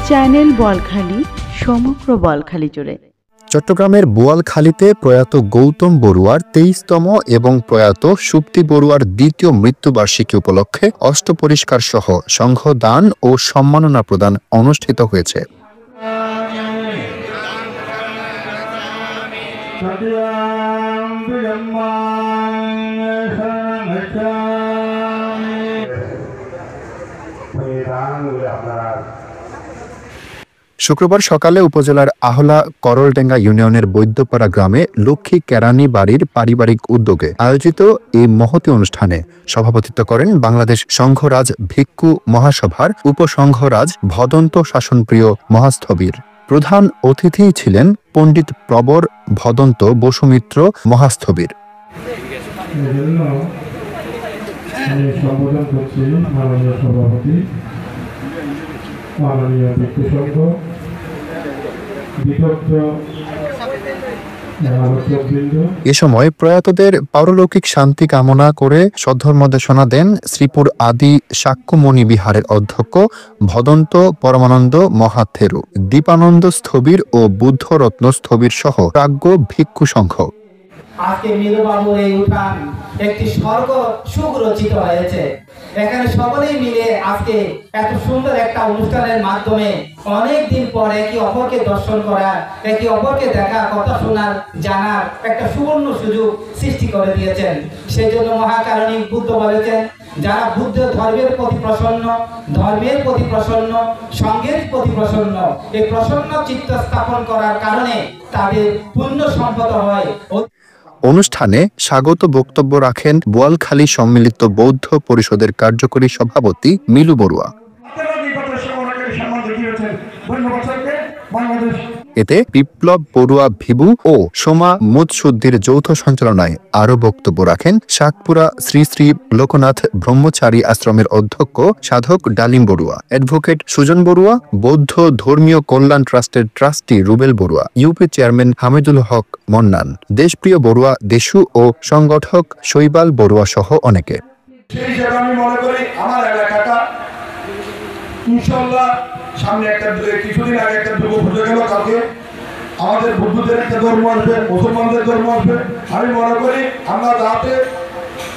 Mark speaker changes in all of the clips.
Speaker 1: Channel Balkhali সমগ্র বলখালি জুড়ে।
Speaker 2: চট্টগ্রামের বোয়ালখালীতে প্রয়াত গৌতম বড়ুয়ার 23তম এবং প্রয়াত সুপ্তি বড়ুয়ার 2য় মৃত্যুবার্ষিকী উপলক্ষে অষ্টপরিষ্কার সহ সংঘ দান ও সম্মাননা প্রদান অনুষ্ঠিত হয়েছে। শুক্রবার সকালে উপজেলার আহলা করলডেঙ্গা ইউনিয়নের বৈদ্যপাড়া গ্রামে লক্ষ্মী কেরানি বাড়ির পারিবারিক উদ্যোগে আয়োজিত এই মহতী অনুষ্ঠানে সভাপতিত্ব করেন বাংলাদেশ সংঘরাজ ভিক্ষু মহাসভার উপসংঘরাজ ভদন্ত শাসনপ্রিয় মহাস্থবির। প্রধান অতিথি ছিলেন পণ্ডিত প্রবর ভদন্ত বসুমিত্র মহাস্থবির। এ সময় প্রয়াতদের পারলৌকিক শান্তি কামনা করে শ্রদ্ধার্মদেশনা দেন শ্রীপুর আদি শাক্যমণি বিহারের অধ্যক্ষ ভদন্ত পরমানন্দ মহাথেরু, দীপানন্দ স্থবির ও বুদ্ধরত্ন স্থবির সহ প্রাজ্ঞ ভিক্ষু সংঘ।
Speaker 3: আজকে মিলুবাবুর এই উঠান একটি স্বর্গ সুখ রচিত হয়েছে। এখানে সকলেই মিলে আজকে এত সুন্দর একটা অনুষ্ঠানের মাধ্যমে অনেক দিন পর একে অপরকে দর্শন করা, একে অপরকে দেখা, কথা শোনার, জানার একটা সুবর্ণ সুযোগ সৃষ্টি করে দিয়েছেন। সেই জন্য মহাকারণিক বুদ্ধ বলেছেন, যারা বুদ্ধ ধর্মের প্রতি প্রসন্ন, ধর্মের প্রতি প্রসন্ন, সঙ্গের প্রতি প্রসন্ন, এই প্রসন্ন চিত্ত স্থাপন করার কারণে তাদের পুণ্য সম্পদ হয়।
Speaker 2: অনুষ্ঠানে স্বাগত বক্তব্য রাখেন বোয়ালখালী সম্মিলিত বৌদ্ধ পরিষদের কার্যকরী সভাপতি মিলু বড়ুয়া। এতে বিপ্লব বড়ুয়া ভিবু ও সোমা মুদসুদ্দির যৌথ সঞ্চালনায় আরও বক্তব্য রাখেন শাকপুরা শ্রী শ্রী লোকনাথ ব্রহ্মচারী আশ্রমের অধ্যক্ষ সাধক ডালিম বড়ুয়া, অ্যাডভোকেট সুজন বড়ুয়া, বৌদ্ধ ধর্মীয় কল্যাণ ট্রাস্টের trustee Rubel Barua, UP chairman Hamidul Haque Mannan, Deshpriya Barua Deshu ও সংগঠক শৈবাল বড়ুয়া সহ অনেকে।
Speaker 4: সামনে একটা কিছুদিন আগে একটা দুর্গ ঘটে গেল, কালকে আমাদের বুদ্ধদের একটা ধর্ম আসবে, মুসলমানদের ধর্ম আসবে। আমি মনে করি আমরা যাতে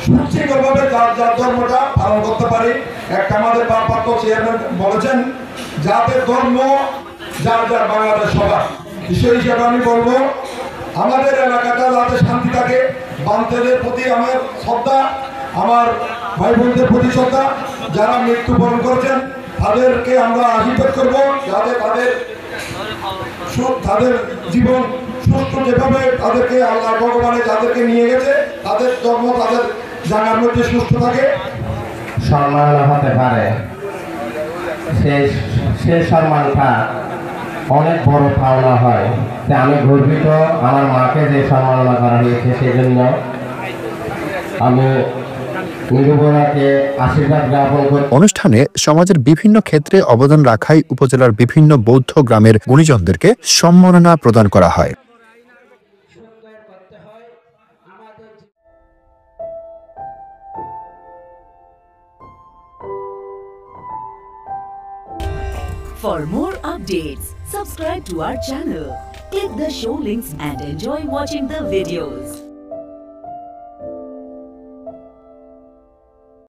Speaker 4: সুশৃঙ্খলভাবে যার যার ধর্মটা পালন করতে পারি। একটা আমাদের ভারপ্রাপ্ত চেয়ারম্যান বলেছেন যাতে ধর্ম যার যার বাংলাদেশ সবার, সেই হিসাবে আমি বলবো আমাদের এলাকাটা যাতে শান্তি থাকে। বান্তেদের প্রতি আমার শ্রদ্ধা, আমার ভাই বোনদের প্রতি শ্রদ্ধা, যারা মৃত্যুবরণ করেছেন তাদেরকে আমরা আশীর্বাদ করব যাতে তাদের জীবন সুস্থ, যেভাবে তাদেরকে আল্লাহ ভগবানে যাদেরকে নিয়ে গেছে তাদের ধর্ম তাদের জায়গার মধ্যে সুস্থ থাকে,
Speaker 5: সম্মান হতে পারে। সেই সম্মানটা অনেক বড় পাওনা হয়। আমি গর্বিত আমার মাকে যে সম্মাননা করা হয়েছে, সেই জন্য আমি
Speaker 2: অনুষ্ঠানে সমাজের বিভিন্ন ক্ষেত্রে অবদান রাখায় উপজেলার বিভিন্ন বৌদ্ধ গ্রামের গুণীজনদেরকে সম্মাননা প্রদান করা হয়।
Speaker 6: For more updates, subscribe to our channel, click the show links and enjoy watching the videos.